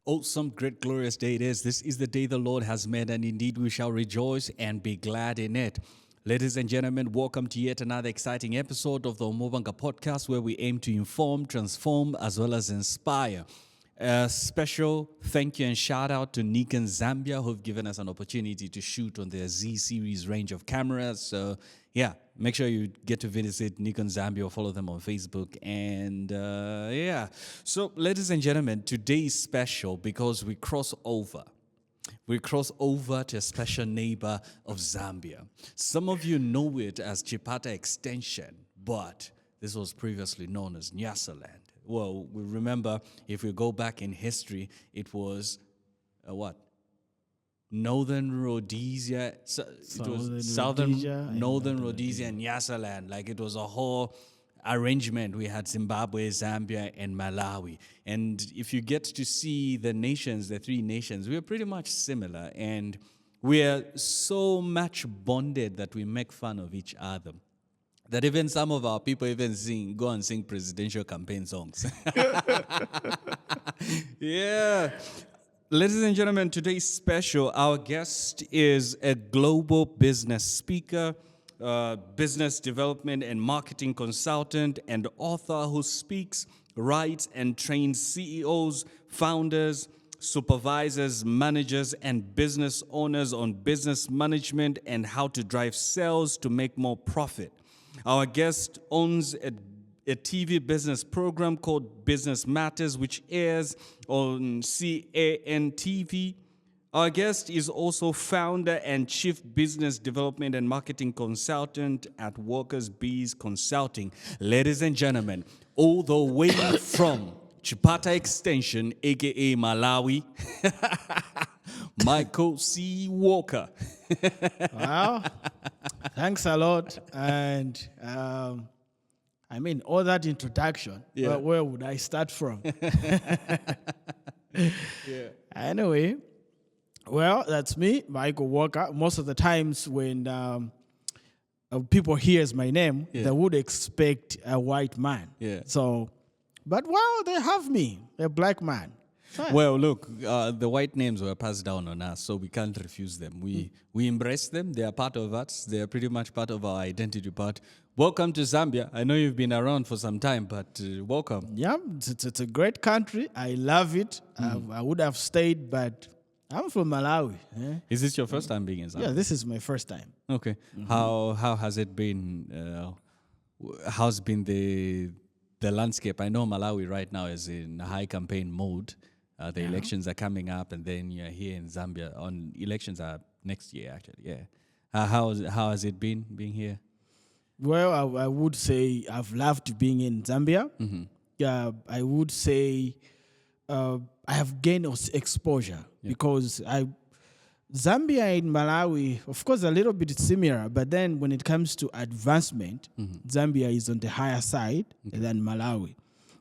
Awesome, great, glorious day it is. This is the day the Lord has made, and indeed we shall rejoice and be glad in it. Ladies and gentlemen, welcome to yet another exciting episode of the Umubanga podcast, where we aim to inform, transform, as well as inspire. A special thank you and shout out to Nikon Zambia, who've given us an opportunity to shoot on their Z series range of cameras. So yeah, make sure you get to visit Nikon Zambia or follow them on Facebook. And so ladies and gentlemen, today is special because we cross over. We cross over to a special neighbor of Zambia. Some of you know it as Chipata Extension, but this was previously known as Nyasaland. Well, we remember, if we go back in history, it was Northern Rhodesia, Northern Rhodesia and Nyasaland. Like, it was a whole arrangement. We had Zimbabwe, Zambia, and Malawi. And if you get to see the nations, the three nations, we are pretty much similar. And we are so much bonded that we make fun of each other, that even some of our people even go and sing presidential campaign songs. Yeah. Ladies and gentlemen, today's special. Our guest is a global business speaker, business development and marketing consultant, and author who speaks, writes, and trains CEOs, founders, supervisors, managers, and business owners on business management and how to drive sales to make more profit. Our guest owns a TV business program called Business Matters, which airs on CAN TV. Our guest is also founder and chief business development and marketing consultant at Workers Bees Consulting. Ladies and gentlemen, all the way from Chipata Extension, aka Malawi, Michael C. Walker. Wow. Thanks a lot. And all that introduction, Yeah. where would I start from? Yeah. Anyway, well, that's me, Michael Walker. Most of the times when people hear my name, Yeah. they would expect a white man. Yeah. So, but wow, they have me, a black man. Fine. Well, look, the white names were passed down on us, so we can't refuse them. We embrace them. They are part of us. They are pretty much part of our identity. But welcome to Zambia. I know you've been around for some time, but welcome. Yeah, it's a great country. I love it. I would have stayed, but I'm from Malawi. Is this your first time being in Zambia? Yeah, this is my first time. Okay. How has it been? How's been the landscape? I know Malawi right now is in high campaign mode. The elections are coming up, and then you're here in Zambia. Elections are next year, actually. Yeah. How has it been being here? Well, I would say I've loved being in Zambia. Mm-hmm. Yeah, I would say I have gained exposure because Zambia and Malawi, of course, a little bit similar, but then when it comes to advancement, Zambia is on the higher side than Malawi.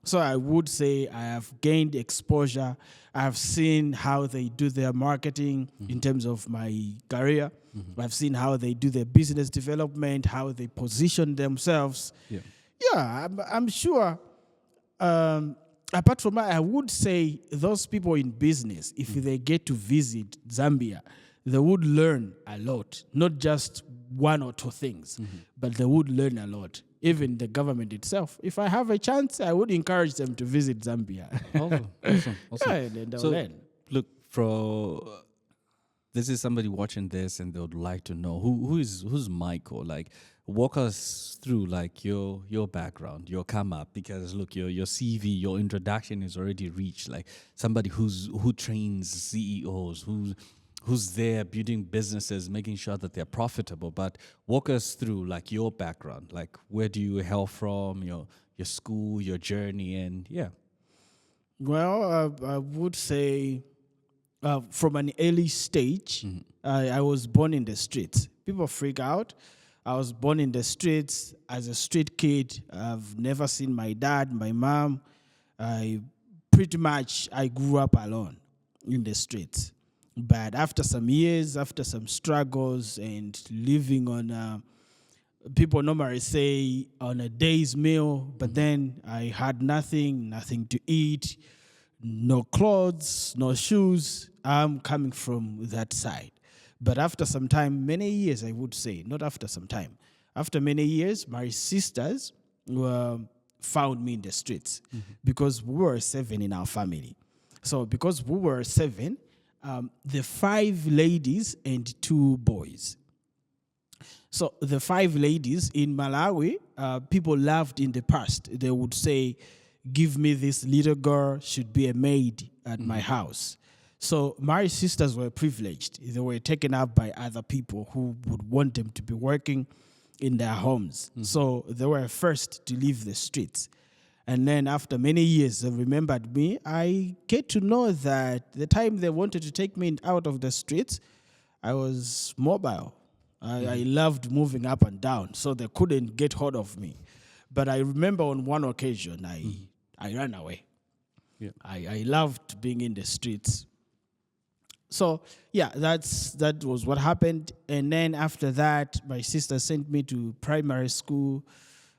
So I would say I have gained exposure. I have seen how they do their marketing in terms of my career. I've seen how they do their business development, how they position themselves. Yeah, I'm sure. Apart from that, I would say those people in business, if they get to visit Zambia, they would learn a lot, not just one or two things, but they would learn a lot. Even the government itself. If I have a chance, I would encourage them to visit Zambia. Awesome. Yeah, and they'll So, learn. look, this is somebody watching this, and they would like to know who's Michael. Like, walk us through like your background, your come up, because look, your CV, your introduction is already reached. Like somebody who trains CEOs, who's there building businesses, making sure that they're profitable. But walk us through like your background, like where do you hail from, your school, your journey, and yeah. Well, I would say from an early stage, I was born in the streets. People freak out. I was born in the streets as a street kid. I've never seen my dad, my mom. I grew up alone in the streets. But after some years, after some struggles and living on, people normally say on a day's meal, but then I had nothing to eat, no clothes, no shoes. I'm coming from that side. But after some time, many years, I would say, not after some time, after many years, my sisters found me in the streets because we were 7 in our family. So because we were 7, the 5 ladies and 2 boys. So the 5 ladies in Malawi, people loved in the past. They would say, give me this little girl, should be a maid at my house. So my sisters were privileged. They were taken up by other people who would want them to be working in their homes. So they were first to leave the streets. And then after many years, they remembered me. I get to know that the time they wanted to take me out of the streets, I was mobile. I loved moving up and down, so they couldn't get hold of me. But I remember on one occasion, I ran away. Yeah. I loved being in the streets. So, yeah, that was what happened. And then after that, my sister sent me to primary school.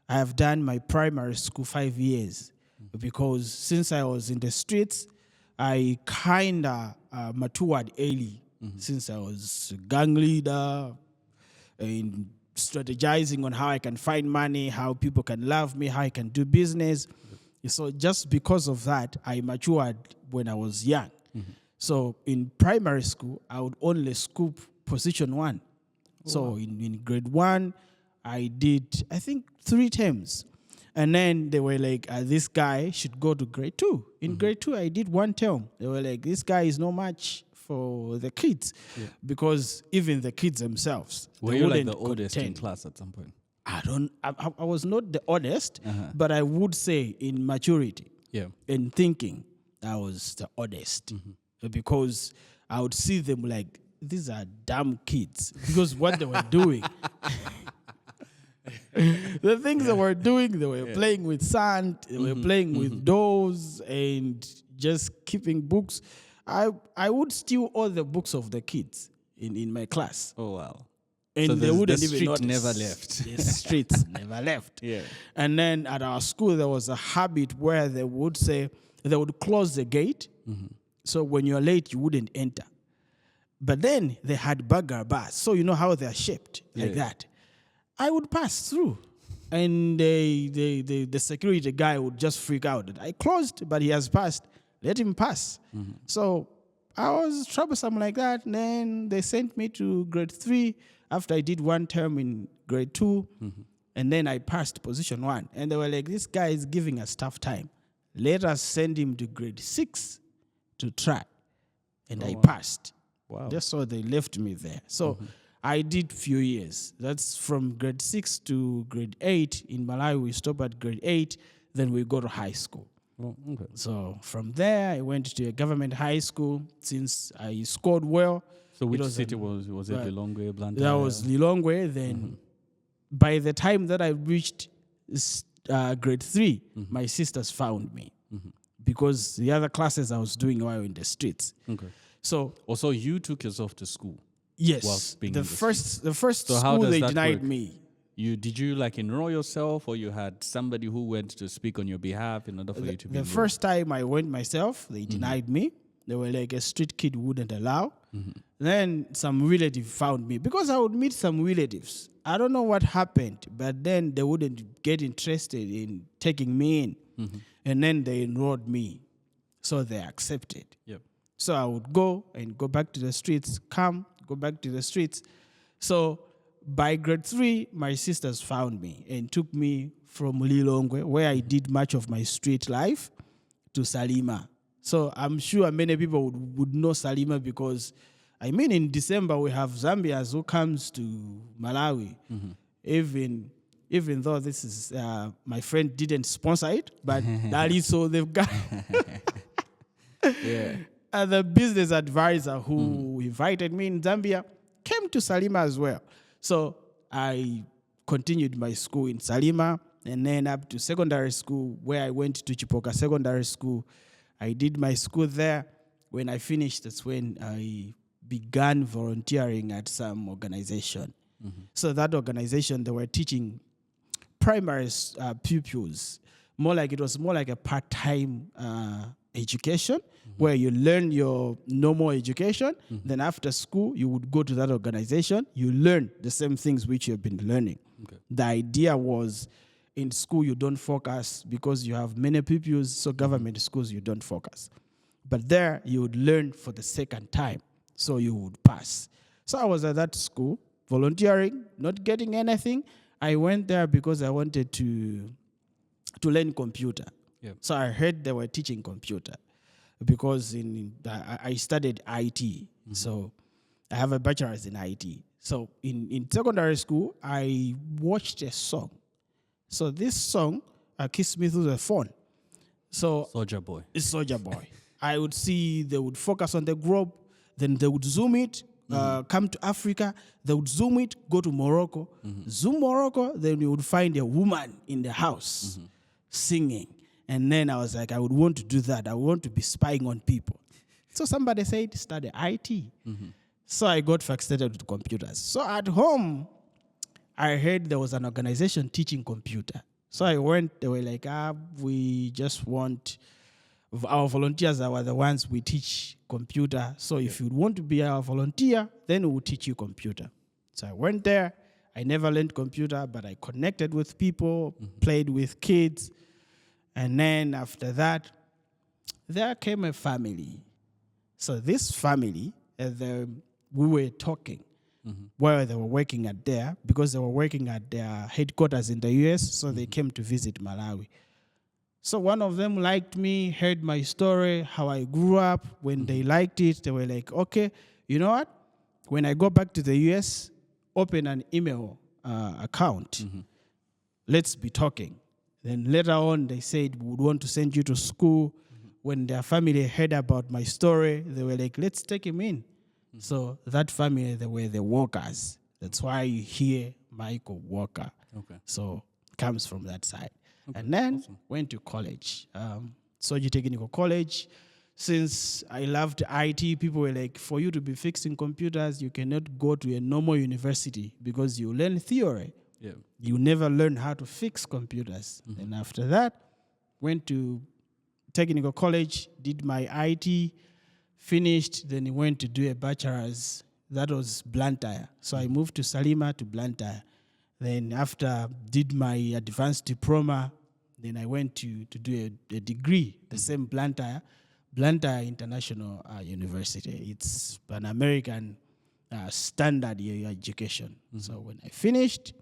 I have done my primary school 5 years because since I was in the streets, I kind of matured early since I was a gang leader and strategizing on how I can find money, how people can love me, how I can do business. So just because of that, I matured when I was young. So in primary school, I would only scoop position 1. So in grade 1, I did, I think, 3 terms. And then they were like, this guy should go to grade 2. In grade 2, I did 1 term. They were like, this guy is no match for the kids. Because even the kids themselves, Were you like the oldest in class at some point? I was not the oldest, but I would say in maturity, in thinking, I was the oldest. Because I would see them like, these are dumb kids. Because what they were doing, the things they were doing, they were playing with sand, they were playing with dolls and just keeping books. I would steal all the books of the kids in my class. Oh, wow. And so they wouldn't the even street notice. never left. The streets never left. Yeah. And then at our school, there was a habit where they would say, they would close the gate. So when you're late, you wouldn't enter. But then they had burger bars. So you know how they're shaped like that. I would pass through. And the security guy would just freak out that I closed, but he has passed. Let him pass. So I was troublesome like that. And then they sent me to grade 3 after I did 1 term in grade 2. And then I passed position 1. And they were like, this guy is giving us tough time. Let us send him to grade 6 to try. And I passed. Wow. Just so they left me there. So I did few years. That's from grade 6 to grade 8. In Malawi, we stop at grade 8. Then we go to high school. Oh, okay. So from there, I went to a government high school. Since I scored well. So which city was it? Lilongwe, Blantyre? That was Lilongwe. Then by the time that I reached grade 3, my sisters found me. Because the other classes I was doing were in the streets. Okay. So also you took yourself to school. Yes. The first so school they denied me. Did you like enroll yourself, or you had somebody who went to speak on your behalf in order for you to be The enrolled? first time I went myself, they denied me. They were like, a street kid wouldn't allow. Then some relative found me because I would meet some relatives. I don't know what happened, but then they wouldn't get interested in taking me in. And then they enrolled me. So they accepted. Yep. So I would go back to the streets, go back to the streets. So by grade 3, my sisters found me and took me from Lilongwe, where I did much of my street life, to Salima. So I'm sure many people would know Salima because I mean, in December, we have Zambians who comes to Malawi, even though this is, my friend didn't sponsor it, but that is so they've got Yeah. the business advisor who invited me in Zambia came to Salima as well. So I continued my school in Salima and then up to secondary school where I went to Chipoka Secondary School. I did my school there. When I finished, that's when I began volunteering at some organization. So that organization, they were teaching primary pupils. It was more like a part-time education where you learn your normal education. Then after school, you would go to that organization. You learn the same things which you've been learning. Okay. The idea was in school, you don't focus because you have many pupils. So government schools, you don't focus. But there, you would learn for the second time. So you would pass. So I was at that school, volunteering, not getting anything. I went there because I wanted to learn computer. Yep. So I heard they were teaching computer because I studied IT. So I have a bachelor's in IT. So in secondary school, I watched a song. So this song kissed me through the phone. So Soldier Boy. It's Soldier Boy. I would see they would focus on the globe, then they would zoom it, come to Africa, they would zoom it, go to Morocco, zoom Morocco, then you would find a woman in the house singing. And then I was like, I would want to do that. I want to be spying on people. So somebody said, study IT. So I got fascinated with computers. So at home, I heard there was an organization teaching computer. So I went, they were like, we just want, our volunteers are the ones we teach computer. So if you want to be our volunteer, then we will teach you computer. So I went there. I never learned computer, but I connected with people, played with kids. And then after that, there came a family. So this family, we were talking where they were working at there, because they were working at their headquarters in the US, so they came to visit Malawi. So one of them liked me, heard my story, how I grew up. When they liked it, they were like, okay, you know what? When I go back to the US, open an email account. Let's be talking. Then later on, they said, we would want to send you to school. When their family heard about my story, they were like, let's take him in. So that family, they were the Walkers. That's why you hear Michael Walker. Okay. So comes from that side. Okay. And then went to college, Soji Technical College. Since I loved IT, people were like, for you to be fixing computers, you cannot go to a normal university because you learn theory. Yeah. You never learn how to fix computers. And after that, went to Technical College, did my IT, finished, then went to do a bachelor's. That was Blantyre. So I moved to Salima to Blantyre. Then after did my advanced diploma, then I went to do a degree, the same Blantyre International University. It's an American standard education. So when I finished,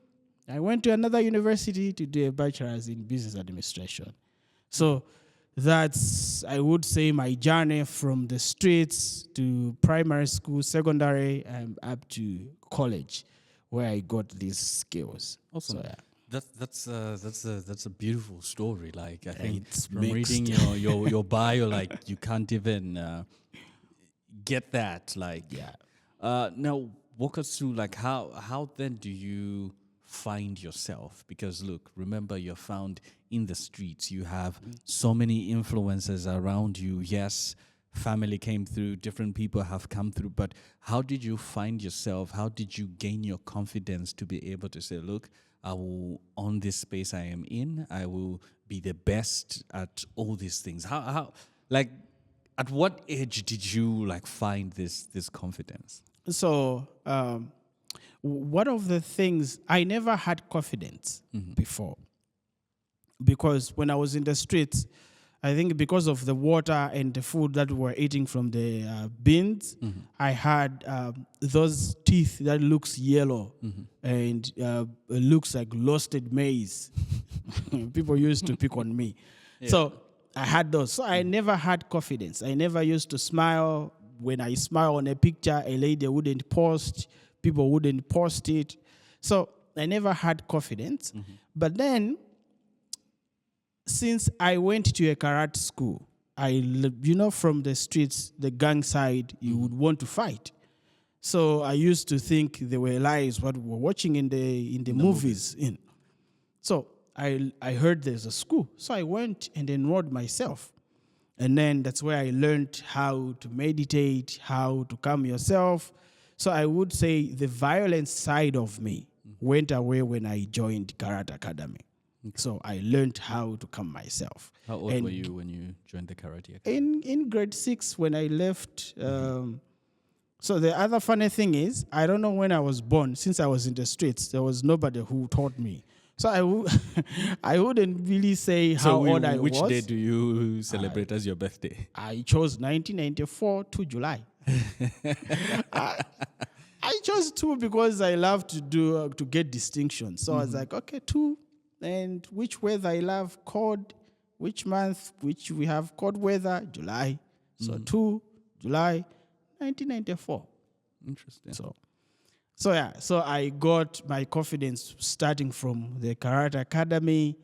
I went to another university to do a bachelor's in business administration. So that's, I would say, my journey from the streets to primary school, secondary, and up to college, where I got these skills. Awesome. So, yeah. That's a beautiful story. Like I think it's from mixed. reading your bio, like you can't even get that. Like now walk us through like how then do you find yourself? Because look, remember you're found in the streets. You have so many influences around you. Yes, family came through, different people have come through, but how did you find yourself? How did you gain your confidence to be able to say, look, I will own this space I am in. I will be the best at all these things. How like at what age did you like find this confidence? So one of the things, I never had confidence before, because when I was in the streets, I think because of the water and the food that we were eating from the bins, I had those teeth that looks yellow and looks like roasted maize. People used to pick on me. Yeah. So I had those. So I never had confidence. I never used to smile. when I smile on a picture, a lady wouldn't post, people wouldn't post it. So I never had confidence. But then, since I went to a karate school, from the streets, the gang side, you would want to fight. So I used to think they were lies what we were watching in the movies. So I heard there's a school. So I went and enrolled myself. And then that's where I learned how to meditate, how to calm yourself. So I would say the violent side of me went away when I joined Karate Academy. So I learned how to calm myself. How old were you when you joined the Karate Academy? In grade 6 when I left. So the other funny thing is, I don't know when I was born. Since I was in the streets, there was nobody who taught me. So I wouldn't really say how old I was. Which day do you celebrate as your birthday? I chose 1994 to July. I chose 2 because I love to get distinction. So I was like, okay, 2. And which weather I love, cold. Which month, which we have cold weather, July. So 2, July, 1994. Interesting. So I got my confidence starting from the Karate Academy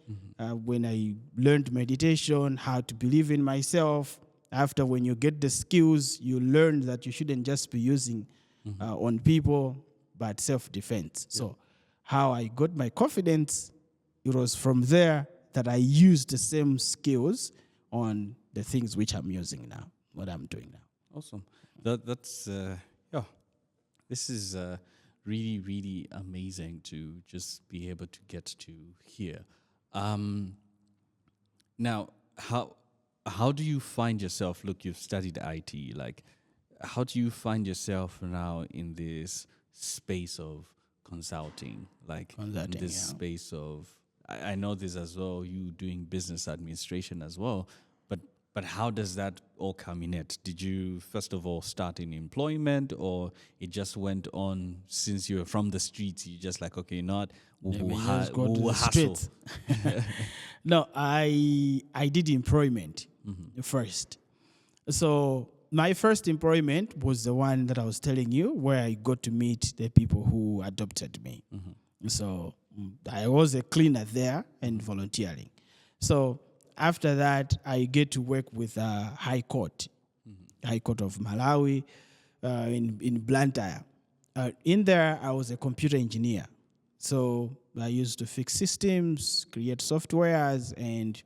when I learned meditation, how to believe in myself. After, when you get the skills, you learn that you shouldn't just be using on people, but self-defense. Yeah. So how I got my confidence, it was from there that I used the same skills on the things which I'm using now, what I'm doing now. Awesome. That's this is really, really amazing to just be able to get to here. Now, how do you find yourself? Look, you've studied IT. Like, how do you find yourself now in this space of consulting? Like, in this space of, I know this as well, you doing business administration as well, but how does that all come in it? Did you, first of all, start in employment, or it just went on since you were from the streets? You just like, okay, we'll hustle. No, I did employment first. So my first employment was the one that I was telling you, where I got to meet the people who adopted me. So I was a cleaner there and volunteering. So after that, I get to work with High Court, High Court of Malawi in Blantyre. In there, I was a computer engineer. So I used to fix systems, create softwares, and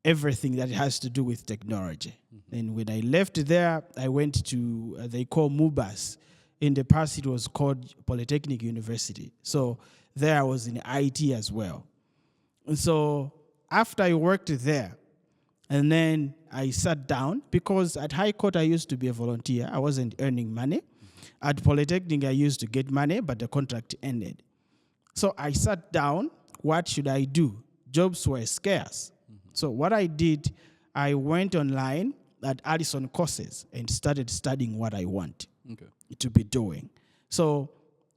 everything that has to do with technology. And when I left there, I went to, they call MUBAS. In the past, it was called Polytechnic University. So there I was in IT as well. And so after I worked there, and then I sat down, because at High Court I used to be a volunteer. I wasn't earning money. At Polytechnic I used to get money, but the contract ended. So I sat down, what should I do? Jobs were scarce. So what I did, I went online at Addison courses and started studying what I want to be doing. So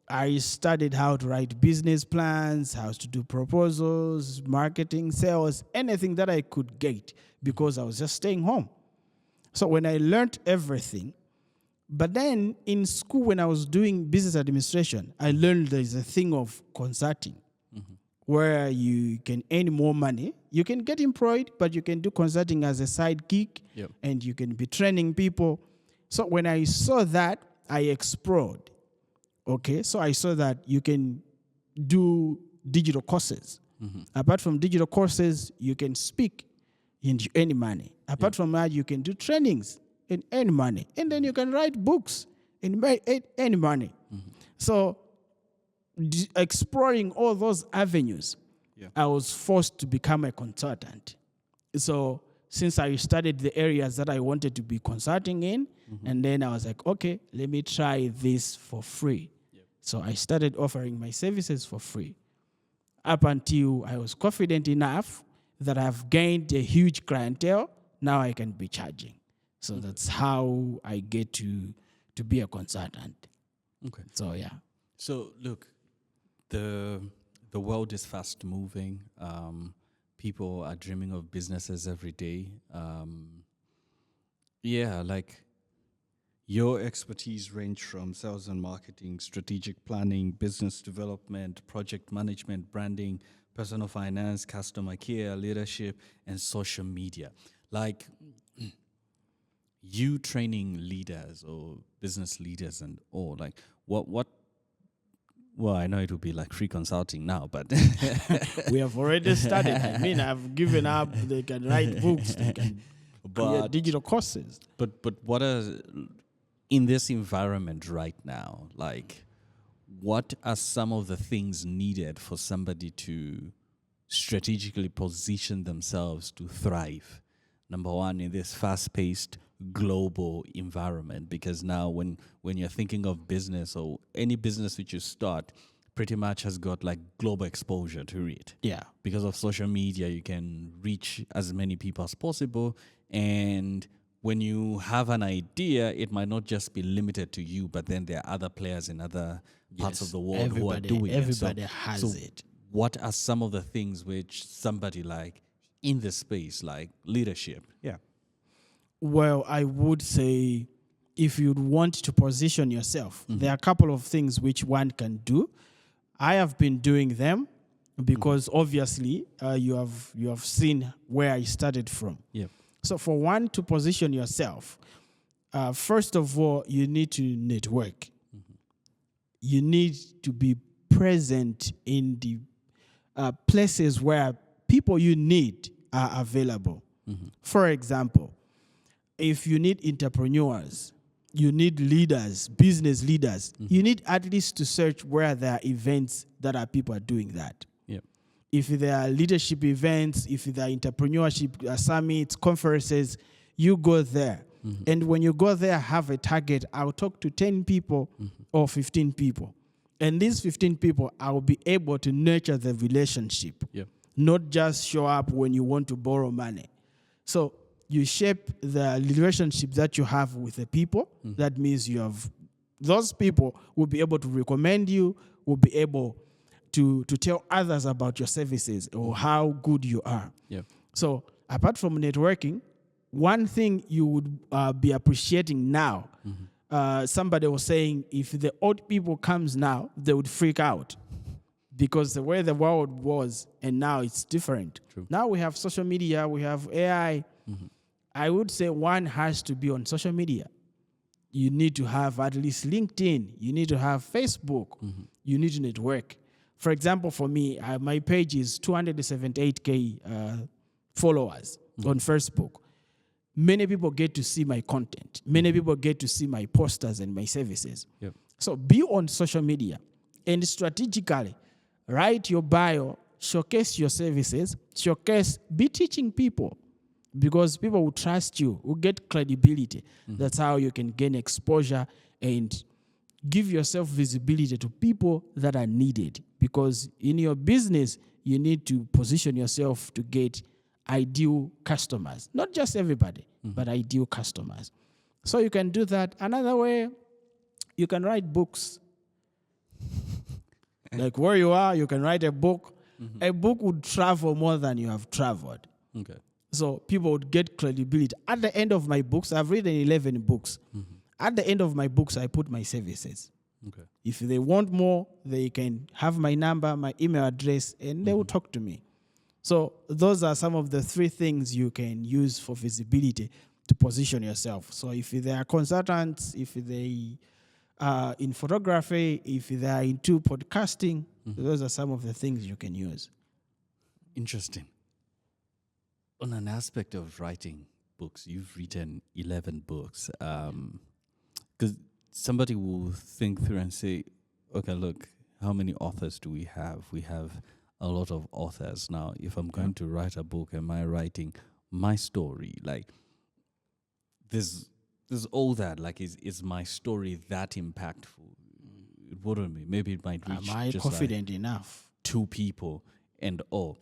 I studied how to write business plans, how to do proposals, marketing, sales, anything that I could get, because I was just staying home. So when I learned everything, but then in school when I was doing business administration, I learned there's a thing of consulting, where you can earn more money. You can get employed, but you can do consulting as a side gig, and you can be training people. So when I saw that, I explored. Okay, so I saw that you can do digital courses. Apart from digital courses, you can speak and you earn money. Apart from that, you can do trainings and earn money. And then you can write books and earn money. So exploring all those avenues, I was forced to become a consultant. So since I studied the areas that I wanted to be consulting in, and then I was like, okay, let me try this for free. So I started offering my services for free, up until I was confident enough that I've gained a huge clientele. Now I can be charging. So that's how I get to be a consultant. Okay. So yeah. So look, the world is fast moving. People are dreaming of businesses every day. Your expertise range from sales and marketing, strategic planning, business development, project management, branding, personal finance, customer care, leadership, and social media. Like you training leaders or business leaders and all, like what well, I know it would be like free consulting now, but We have already started. I mean, I've given up. They can write books. They can create digital courses. But what are in this environment right now? Like, what are some of the things needed for somebody to strategically position themselves to thrive? Number one, in this fast-paced global environment, because now when you're thinking of business or any business which you start, pretty much has got like global exposure to it. Yeah. Because of social media, you can reach as many people as possible. And when you have an idea, it might not just be limited to you, but then there are other players in other parts of the world who are doing it. Everybody has it. What are some of the things which somebody like in the space, like leadership? Yeah. Well, I would say if you want to position yourself, there are a couple of things which one can do. I have been doing them because obviously you have seen where I started from. Yeah. So for one to position yourself, first of all, you need to network. You need to be present in the places where people you need are available. For example, if you need entrepreneurs, you need leaders, business leaders, you need at least to search where there are events that are people are doing that. Yeah. If there are leadership events, if there are entrepreneurship summits, conferences, you go there. And when you go there, have a target. I'll talk to 10 people or 15 people. And these 15 people, I will be able to nurture the relationship, not just show up when you want to borrow money. So you shape the relationship that you have with the people. That means you have those people will be able to recommend you, will be able to tell others about your services or how good you are. So apart from networking, one thing you would be appreciating now, somebody was saying if the old people comes now, they would freak out because the way the world was and now it's different. True. Now we have social media, we have AI. I would say one has to be on social media. You need to have at least LinkedIn. You need to have Facebook. You need to network. For example, for me, my page is 278K followers on Facebook. Many people get to see my content. Many people get to see my posters and my services. So be on social media and strategically write your bio, showcase your services, be teaching people. Because people will trust you, will get credibility. That's how you can gain exposure and give yourself visibility to people that are needed. Because in your business, you need to position yourself to get ideal customers. Not just everybody, but ideal customers. So you can do that. Another way, you can write books. Like where you are, you can write a book. A book would travel more than you have traveled. Okay. So people would get credibility. At the end of my books, I've written 11 books. At the end of my books, I put my services. Okay. If they want more, they can have my number, my email address, and they will talk to me. So those are some of the 3 things you can use for visibility to position yourself. So if they are consultants, if they are in photography, if they are into podcasting, those are some of the things you can use. Interesting. On an aspect of writing books, you've written 11 books. Because somebody will think through and say, okay, look, how many authors do we have? We have a lot of authors. Now, if I'm going to write a book, am I writing my story? Like, there's all that. Like, is my story that impactful? It wouldn't be. Maybe it might reach Am I just confident enough? 2 people and all.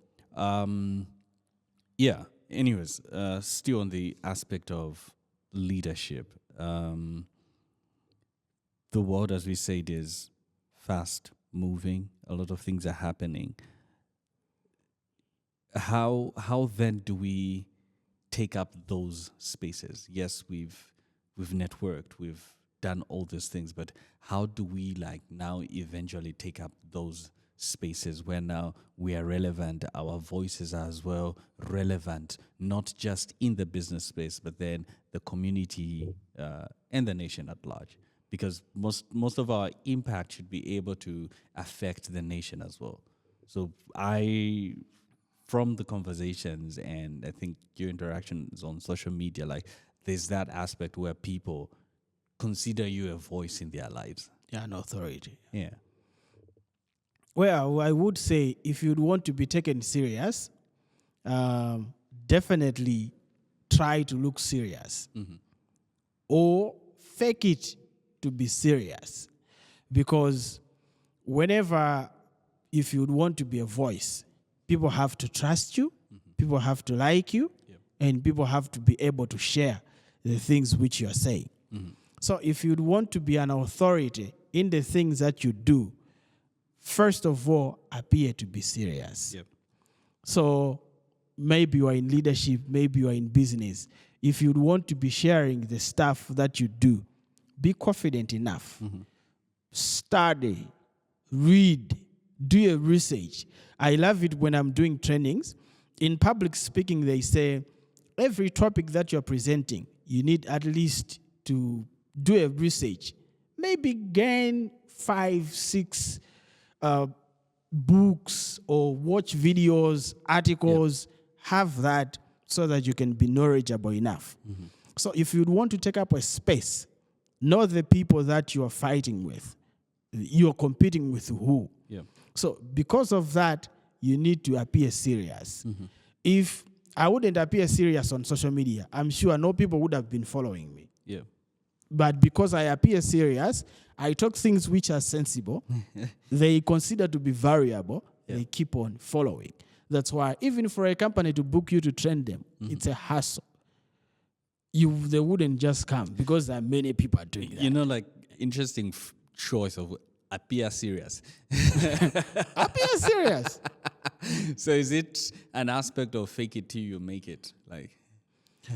Yeah. Anyways, still on the aspect of leadership, the world, as we said, is fast moving. A lot of things are happening. How then do we take up those spaces? Yes, we've we've networked, we've done all these things, but how do we like now eventually take up those spaces where now we are relevant, our voices are as well relevant, not just in the business space, but then the community and the nation at large? Because most of our impact should be able to affect the nation as well. So from the conversations and I think your interactions on social media, like there's that aspect where people consider you a voice in their lives. Yeah, an authority. Yeah. Well, I would say if you'd want to be taken serious, definitely try to look serious or fake it to be serious. Because whenever, if you'd want to be a voice, people have to trust you, people have to like you, and people have to be able to share the things which you are saying. So if you'd want to be an authority in the things that you do, first of all, appear to be serious. So maybe you are in leadership, maybe you are in business. If you'd want to be sharing the stuff that you do, be confident enough. Study, read, do a research. I love it when I'm doing trainings. In public speaking, they say, every topic that you're presenting, you need at least to do a research. Maybe gain 5, 6 books or watch videos, articles, have that so that you can be knowledgeable enough. So if you want to take up a space, know the people that you are fighting with. You're competing with who. So because of that, you need to appear serious. If I wouldn't appear serious on social media, I'm sure no people would have been following me. But because I appear serious, I talk things which are sensible, they consider to be variable, they keep on following. That's why even for a company to book you to train them, it's a hassle. They wouldn't just come because there are many people are doing that. You know, like interesting choice of appear serious. Appear serious. So is it an aspect of fake it till you make it? Like,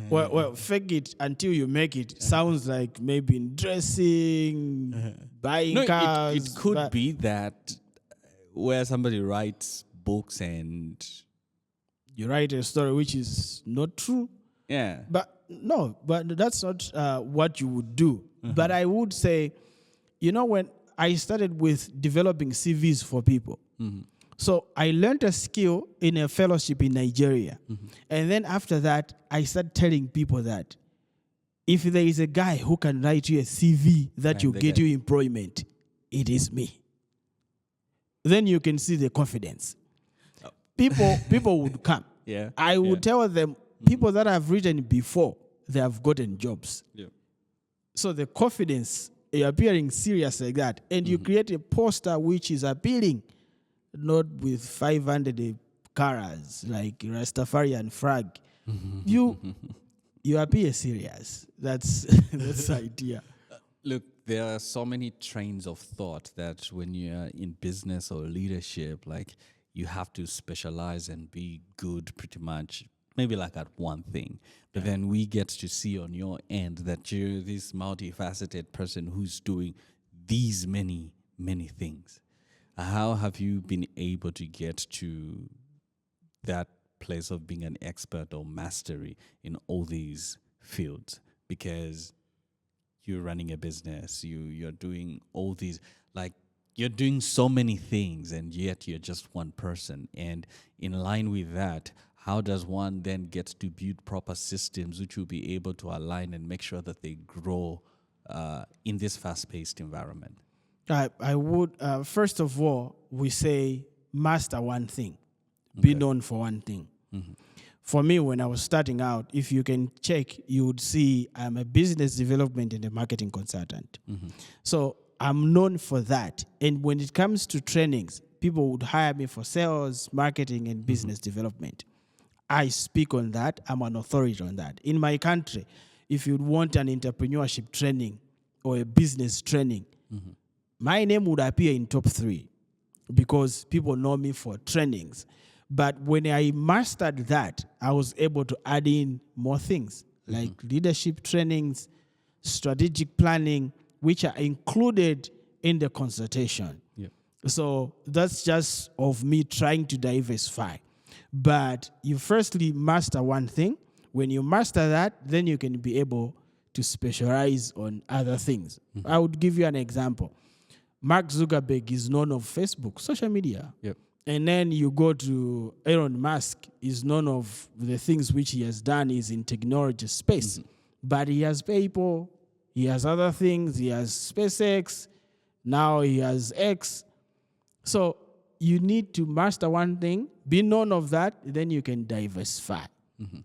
well, fake it until you make it sounds like maybe in dressing, buying cars. It could be that where somebody writes books and you write a story which is not true. But that's not what you would do. But I would say, when I started with developing CVs for people, so I learned a skill in a fellowship in Nigeria. And then after that, I started telling people that if there is a guy who can write you a CV that will get you employment, it is me. Then you can see the confidence. People would come. I would tell them, people that have written before, they have gotten jobs. So the confidence, you're appearing serious like that, and you create a poster which is appealing, not with 500 colors like Rastafarian flag. You appear serious. That's the idea. Look, there are so many trains of thought that when you're in business or leadership, like you have to specialize and be good pretty much, maybe like at one thing. But then we get to see on your end that you're this multifaceted person who's doing these many, many things. How have you been able to get to that place of being an expert or mastery in all these fields? Because you're running a business, you're doing all these, like you're doing so many things, and yet you're just one person. And in line with that, how does one then get to build proper systems which will be able to align and make sure that they grow in this fast-paced environment? I would, first of all, we say master one thing, be known for one thing. For me, when I was starting out, if you can check, you would see I'm a business development and a marketing consultant. So I'm known for that. And when it comes to trainings, people would hire me for sales, marketing, and business development. I speak on that. I'm an authority on that. In my country, if you want an entrepreneurship training or a business training, my name would appear in top 3 because people know me for trainings. But when I mastered that, I was able to add in more things like leadership trainings, strategic planning, which are included in the consultation. Yeah. So that's just of me trying to diversify. But you firstly master one thing. When you master that, then you can be able to specialize on other things. I would give you an example. Mark Zuckerberg is known of Facebook, social media. Yep. And then you go to Elon Musk, is known of the things which he has done is in technology space. But he has PayPal, he has other things, he has SpaceX, now he has X. So you need to master one thing, be known of that, then you can diversify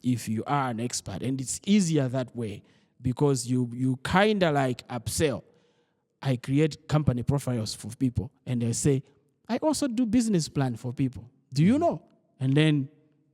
if you are an expert. And it's easier that way because you kind of like upsell. I create company profiles for people and they say, I also do business plan for people. Do you know? And then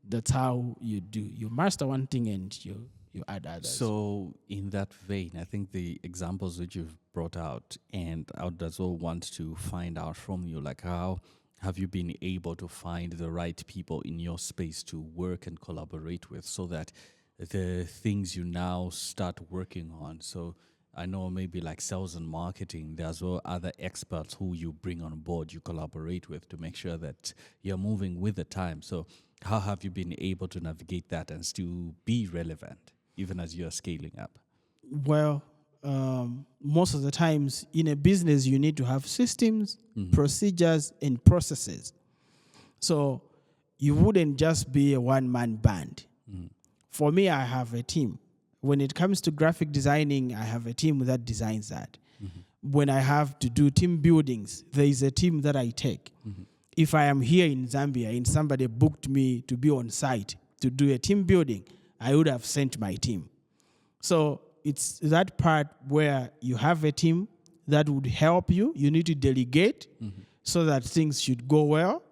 that's how you do. You master one thing and you add others. So in that vein, I think the examples which you've brought out, and I would as well want to find out from you, like how have you been able to find the right people in your space to work and collaborate with so that the things you now start working on, so I know maybe like sales and marketing, there's well other experts who you bring on board, you collaborate with to make sure that you're moving with the time. So how have you been able to navigate that and still be relevant, even as you're scaling up? Well, most of the times in a business, you need to have systems, procedures, and processes. So you wouldn't just be a one-man band. For me, I have a team. When it comes to graphic designing, I have a team that designs that. When I have to do team buildings, there is a team that I take. If I am here in Zambia and somebody booked me to be on site to do a team building, I would have sent my team. So it's that part where you have a team that would help you. You need to delegate so that things should go well.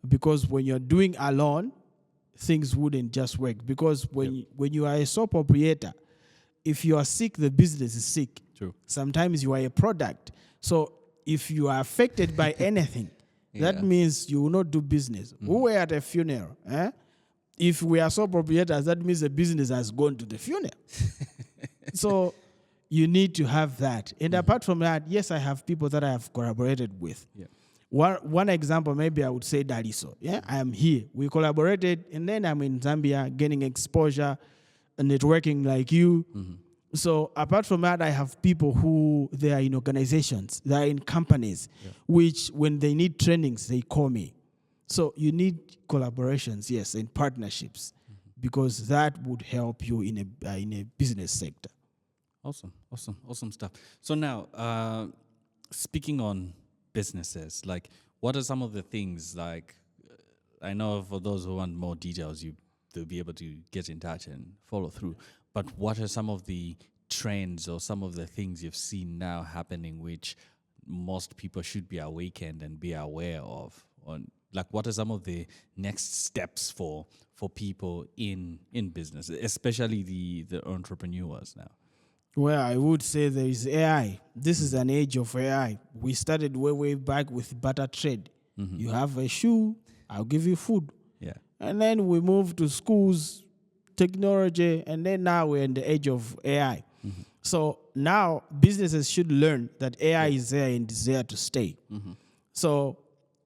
Because when you're doing alone, things wouldn't just work. Because when you are a sole proprietor, if you are sick, the business is sick. True. Sometimes you are a product. So if you are affected by anything, that means you will not do business. We were at a funeral. If we are sole proprietors, that means the business has gone to the funeral. So you need to have that. And apart from that, yes, I have people that I have collaborated with. Yeah. One example, maybe I would say Daliso. Yeah, I am here. We collaborated, and then I'm in Zambia getting exposure and networking like you. So apart from that, I have people who they are in organizations, they are in companies, which when they need trainings, they call me. So you need collaborations, yes, and partnerships, because that would help you in a business sector. Awesome stuff. So now, speaking on businesses, like what are some of the things, like I know for those who want more details, they'll be able to get in touch and follow through, but what are some of the trends or some of the things you've seen now happening which most people should be awakened and be aware of? Like what are some of the next steps for people in business, especially the entrepreneurs now? Well, I would say there is AI. This is an age of AI. We started way back with barter trade. You have a shoe, I'll give you food. Yeah. And then we moved to schools, technology, and then now we're in the age of AI. So now businesses should learn that AI is there and is there to stay. So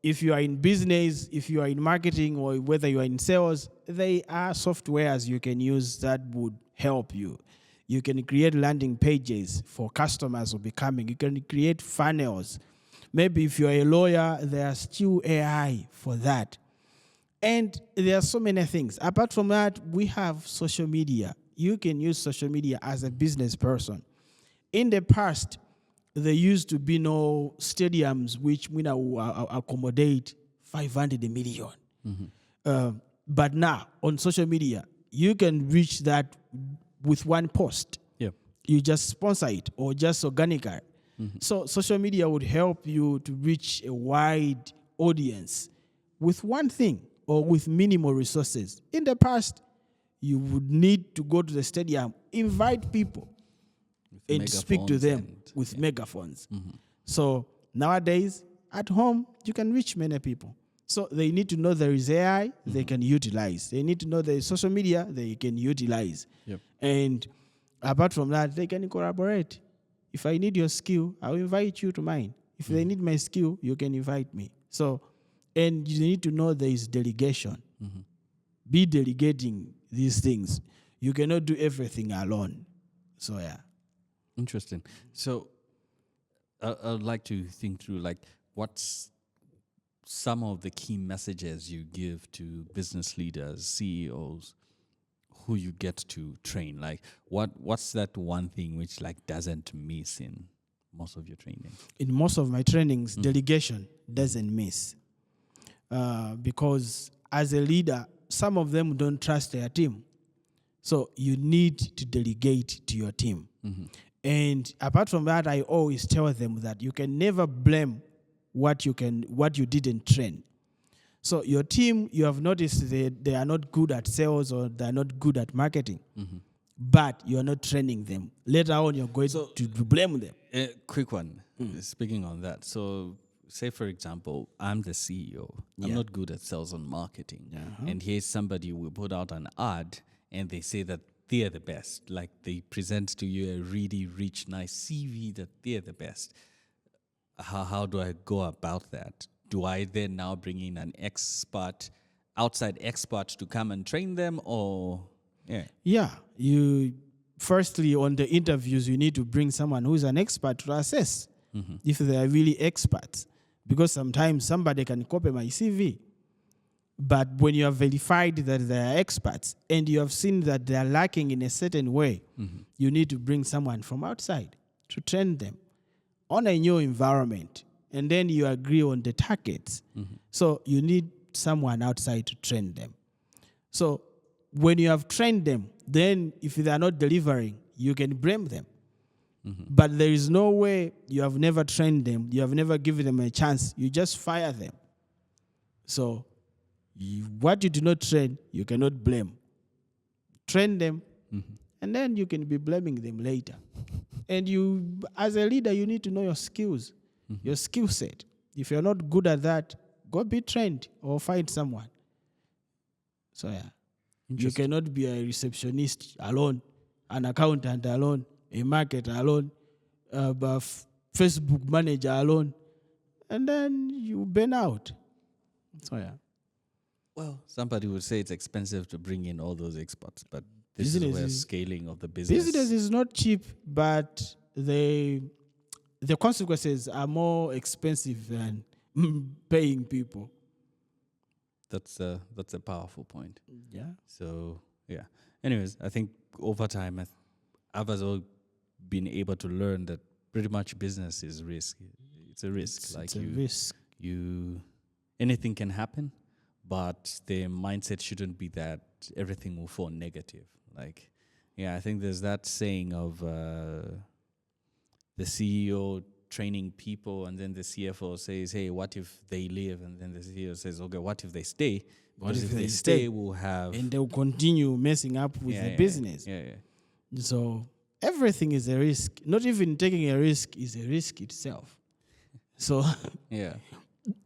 if you are in business, if you are in marketing, or whether you are in sales, they are softwares you can use that would help you. You can create landing pages for customers who will be coming. You can create funnels. Maybe if you're a lawyer, there's still AI for that. And there are so many things. Apart from that, we have social media. You can use social media as a business person. In the past, there used to be no stadiums which will accommodate 500 million. But now, on social media, you can reach that with one post. You just sponsor it or just organically. So social media would help you to reach a wide audience with one thing or with minimal resources. In the past, you would need to go to the stadium, invite people, and speak to them with megaphones. So nowadays, at home, you can reach many people. So they need to know there is AI they can utilize. They need to know there is social media they can utilize. And Apart from that, they can collaborate. If I need your skill, I'll invite you to mine. If they need my skill, you can invite me. So, and you need to know there is delegation. Be delegating these things. You cannot do everything alone. So, yeah. Interesting. So, I'd like to think through, like, what's some of the key messages you give to business leaders, CEOs, who you get to train? Like, what's that one thing which, like, doesn't miss in most of your training? In most of my trainings, delegation doesn't miss. Because as a leader, some of them don't trust their team. So you need to delegate to your team. And apart from that, I always tell them that you can never blame what you didn't train. So your team, you have noticed they are not good at sales or they are not good at marketing, but you are not training them. Later on, you're going to blame them. Quick one, speaking on that. So, say, for example, I'm the CEO. I'm not good at sales and marketing. And here's somebody who will put out an ad and they say that they're the best. Like, they present to you a really rich, nice CV that they're the best. How do I go about that? Do I then now bring in an outside expert to come and train them, or you firstly on the interviews you need to bring someone who's an expert to assess if they are really experts, because sometimes somebody can copy my CV, but when you have verified that they are experts and you have seen that they are lacking in a certain way, you need to bring someone from outside to train them on a new environment. And then you agree on the targets. So you need someone outside to train them. So when you have trained them, then if they are not delivering, you can blame them. But there is no way you have never trained them, you have never given them a chance, you just fire them. So what you do not train, you cannot blame. Train them, and then you can be blaming them later. And you, as a leader, you need to know your skills. Your skill set. If you're not good at that, go be trained or find someone. So, yeah. You cannot be a receptionist alone, an accountant alone, a marketer alone, a Facebook manager alone, and then you burn out. So, yeah. Well, somebody would say it's expensive to bring in all those experts, but this is where scaling of the business. Business is not cheap, but the consequences are more expensive than paying people. That's a powerful point. Yeah. So, yeah. Anyways, I think over time, I've also been able to learn that pretty much business is risk. It's a risk. It's a risk. Anything can happen, but the mindset shouldn't be that everything will fall negative. Like, I think there's that saying of the CEO training people, and then the CFO says, hey, what if they leave? And then the CEO says, okay, what if they stay? Because if they stay, we'll have... And they'll continue messing up with the business. So everything is a risk. Not even taking a risk is a risk itself. So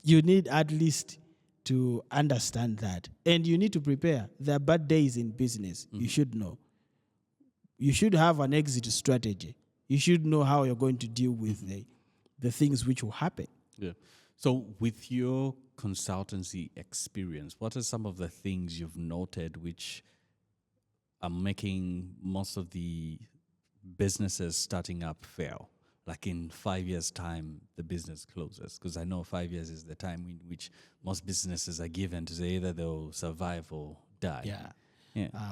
you need at least to understand that. And you need to prepare. There are bad days in business. You should know. You should have an exit strategy. You should know how you're going to deal with the things which will happen. Yeah. So with your consultancy experience, what are some of the things you've noted which are making most of the businesses starting up fail? Like in 5 years' time, the business closes. Because I know 5 years is the time in which most businesses are given to say either they'll survive or die.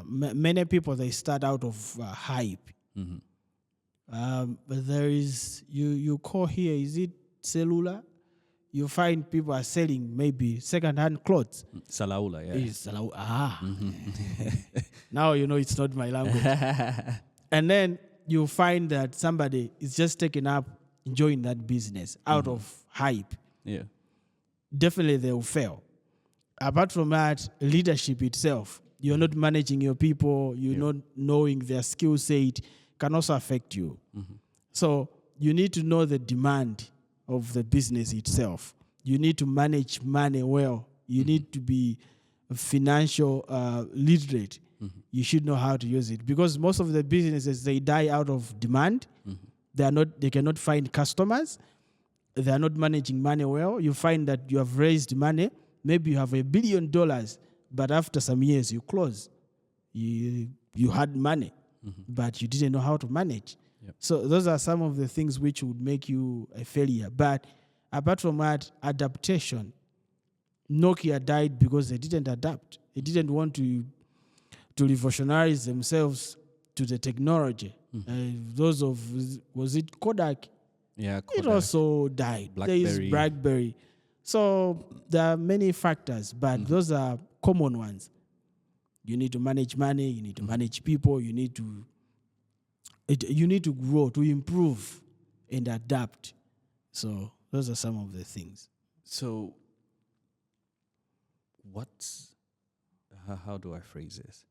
Many people, they start out of hype. But there is, you call here, is it cellular? You find people are selling maybe second-hand clothes. Salaula, Now you know it's not my language. And then you find that somebody is just taking up, enjoying that business out of hype. Definitely they will fail. Apart from that, leadership itself, you're not managing your people, you're not knowing their skill set, can also affect you. So you need to know the demand of the business itself. You need to manage money well. You need to be financial literate you should know how to use it, because most of the businesses, they die out of demand. They cannot find customers. They are not managing money well. You find that you have raised money. Maybe you have $1 billion, but after some years you close. You had money, but you didn't know how to manage. So those are some of the things which would make you a failure. But apart from that, adaptation. Nokia died because they didn't adapt. They didn't want to revolutionize themselves to the technology. Was it Kodak? Yeah, It Kodak. also died. BlackBerry. There is BlackBerry. So there are many factors, but those are common ones. You need to manage money. You need to manage people. You need to grow, to improve, and adapt. So those are some of the things. So, how do I phrase this?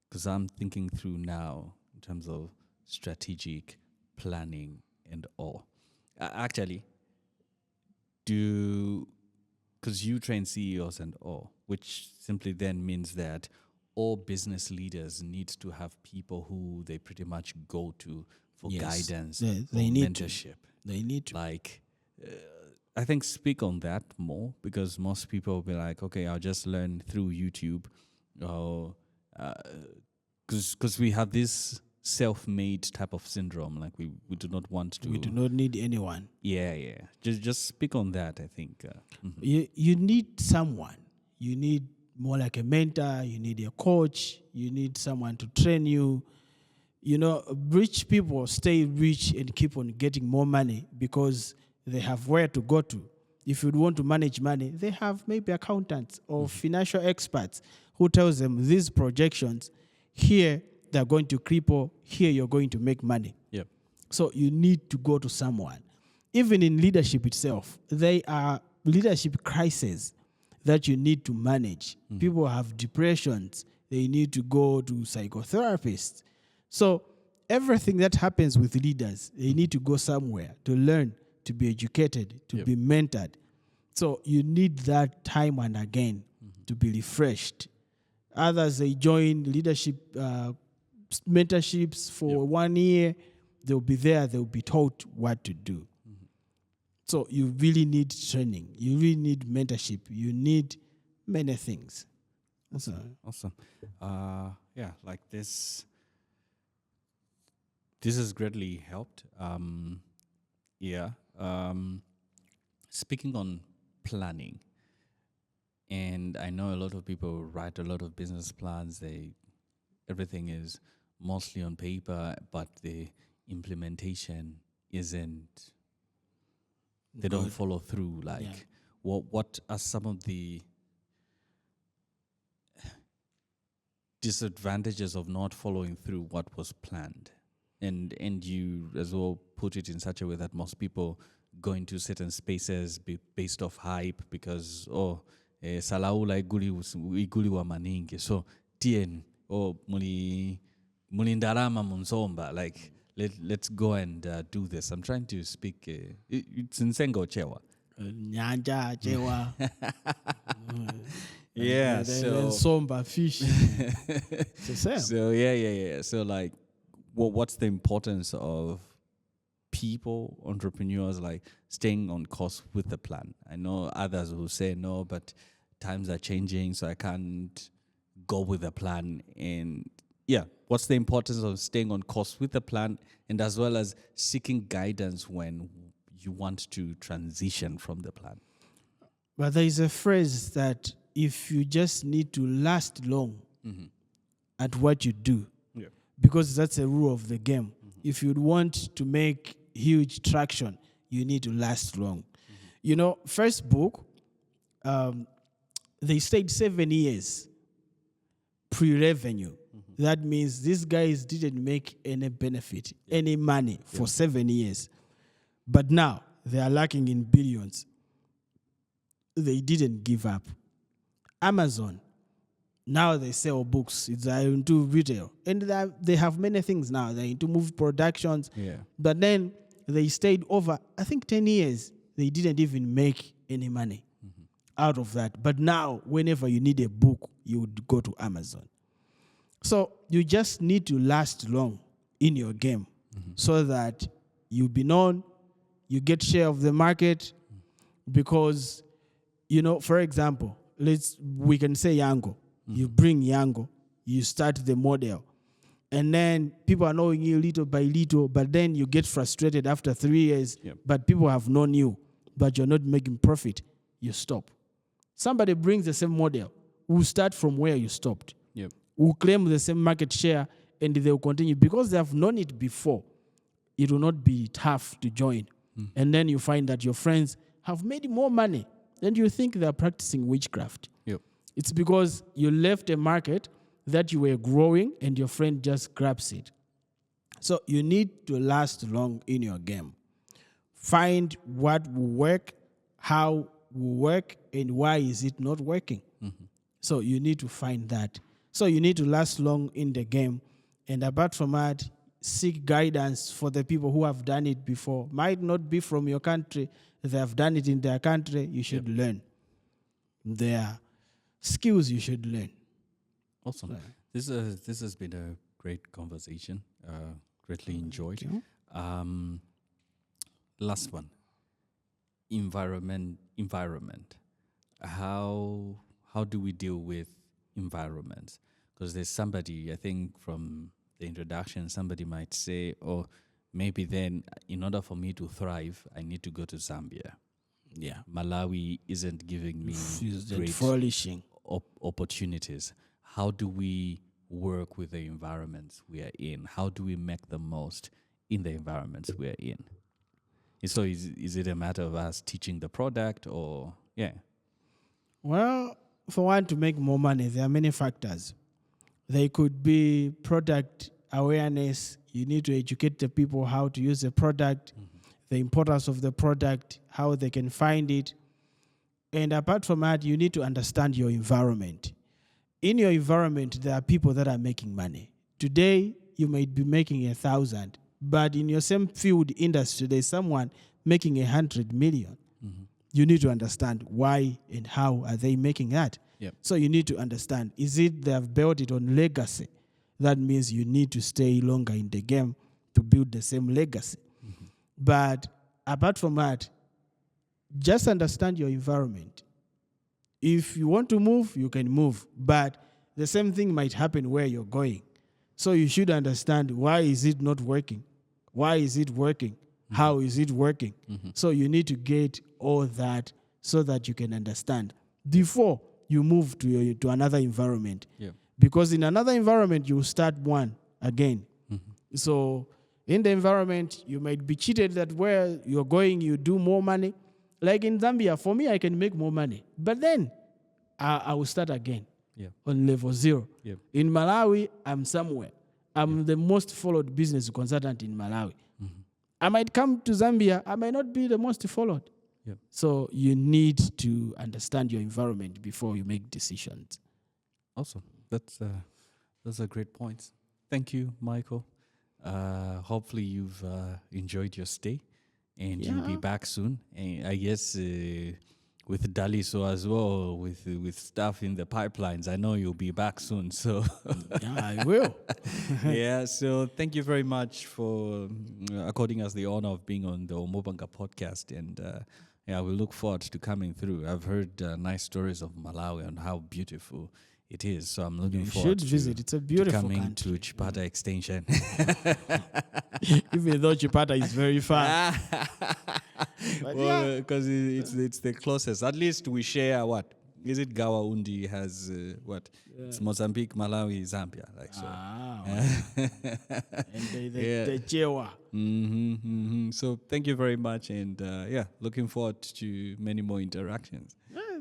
Because I'm thinking through now in terms of strategic planning and all. Actually, because you train CEOs and all, which simply then means that all business leaders need to have people who they pretty much go to for guidance, they or need mentorship. They need to. Like, I think speak on that more, because most people will be like, okay, I'll just learn through YouTube, or because we have this self-made type of syndrome. Like we do not want to. We do not need anyone. Yeah. Just speak on that. I think You need someone. You need more like a mentor. You need a coach. You need someone to train you. You know, rich people stay rich and keep on getting more money because they have where to go to. If you want to manage money, they have maybe accountants or financial experts who tells them these projections, here they're going to cripple, here you're going to make money. Yep. So you need to go to someone. Even in leadership itself, there are leadership crises that you need to manage. People have depressions. They need to go to psychotherapists. So everything that happens with leaders, they need to go somewhere to learn, to be educated, to be mentored. So you need that time and again to be refreshed. Others, they join leadership mentorships for 1 year. They'll be there. They'll be taught what to do. So you really need training. You really need mentorship. You need many things. Awesome. Yeah, like this has greatly helped. Speaking on planning, and I know a lot of people write a lot of business plans. Everything is mostly on paper, but the implementation isn't. They don't follow through. Like, what are some of the disadvantages of not following through what was planned? And you as well put it in such a way that most people go into certain spaces based off hype, because salaula iguliwa maningi, so tien muli ndarama munsomba, like let's go and do this. I'm trying to speak. It's in Sengo Chewa. Nyanja chewa. Yeah. So somba fish. It's the same. So yeah. So like, what's the importance of people, entrepreneurs, like staying on course with the plan? I know others who say no, but times are changing, so I can't go with the plan. And what's the importance of staying on course with the plan, and as well as seeking guidance when you want to transition from the plan? But there is a phrase that if you just need to last long at what you do, because that's a rule of the game. If you want to make huge traction, you need to last long. You know, Facebook, they stayed 7 years pre-revenue. That means these guys didn't make any benefit, any money for 7 years. But now they are lacking in billions. They didn't give up. Amazon, now they sell books. They're into retail. And they have many things now. They're into movie productions. Yeah. But then they stayed over, I think, 10 years. They didn't even make any money out of that. But now, whenever you need a book, you would go to Amazon. So you just need to last long in your game so that you be known, you get share of the market, because, for example, we can say Yango. You bring Yango, you start the model, and then people are knowing you little by little, but then you get frustrated after 3 years, but people have known you, but you're not making profit, you stop. Somebody brings the same model, who start from where you stopped, who claim the same market share, and they will continue. Because they have known it before, it will not be tough to join. And then you find that your friends have made more money, and you think they're practicing witchcraft. It's because you left a market that you were growing, and your friend just grabs it. So you need to last long in your game. Find what will work, how will work, and why is it not working. So you need to find that. So you need to last long in the game. And apart from that, seek guidance for the people who have done it before. Might not be from your country. If they have done it in their country, you should learn. Their skills you should learn. Awesome. This has been a great conversation. Greatly enjoyed. Last one. Environment. How do we deal with environments? Because there's somebody, I think from the introduction, somebody might say, oh, maybe then in order for me to thrive, I need to go to Zambia. Malawi isn't giving me great opportunities. How do we work with the environments we are in? How do we make the most in the environments we are in? So is it a matter of us teaching the product or, Well, for one to make more money, there are many factors. They could be product awareness. You need to educate the people how to use the product, the importance of the product, how they can find it. And apart from that, you need to understand your environment. In your environment, there are people that are making money. Today, you might be making 1,000, but in your same field industry, there's someone making 100 million. You need to understand why and how are they making that. So you need to understand, is it they have built it on legacy? That means you need to stay longer in the game to build the same legacy. But apart from that, just understand your environment. If you want to move, you can move. But the same thing might happen where you're going. So you should understand, why is it not working? Why is it working? How is it working? So you need to get all that so that you can understand before you move to another environment. Because in another environment, you start one again. So in the environment, you might be cheated that where you're going, you do more money. Like in Zambia, for me, I can make more money. But then I will start again on level 0. In Malawi, I'm somewhere. I'm the most followed business consultant in Malawi. I might come to Zambia, I might not be the most followed. So you need to understand your environment before you make decisions. Awesome. Those are great points. Thank you, Michael. Hopefully you've enjoyed your stay, and you'll be back soon. And I guess with Daliso as well, with stuff in the pipelines, I know you'll be back soon. So I will. So thank you very much for according us the honor of being on the Umubanga podcast. And we look forward to coming through. I've heard nice stories of Malawi and how beautiful it is. So I'm looking forward to visit. It's a beautiful coming country. to Chipata Extension. Even though Chipata is very far. Because it's the closest. At least we share what? Is it Gawaundi has what? It's Mozambique, Malawi, Zambia. Like so. And the Chewa. So thank you very much. And looking forward to many more interactions.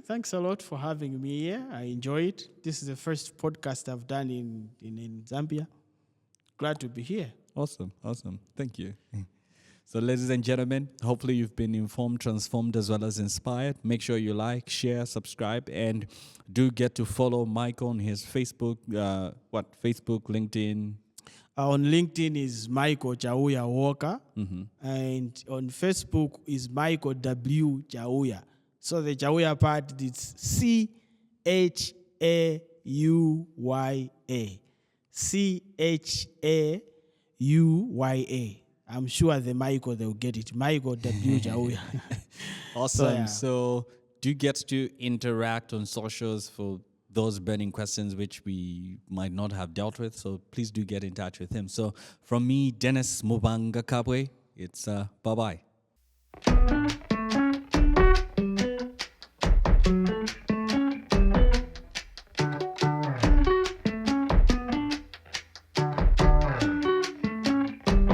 Thanks a lot for having me here. I enjoy it. This is the first podcast I've done in Zambia. Glad to be here. Awesome. Thank you. So ladies and gentlemen, hopefully you've been informed, transformed, as well as inspired. Make sure you like, share, subscribe, and do get to follow Mike on his Facebook, Facebook, LinkedIn. On LinkedIn is Michael Chauya Walker. And on Facebook is Michael W. Chauya. So the Chauya part, it's CHAUYA. CHAUYA. I'm sure the Michael, they'll get it. Michael W. Jauya. Awesome. yeah. So do get to interact on socials for those burning questions which we might not have dealt with. So please do get in touch with him. So from me, Dennis Umubanga, it's bye-bye.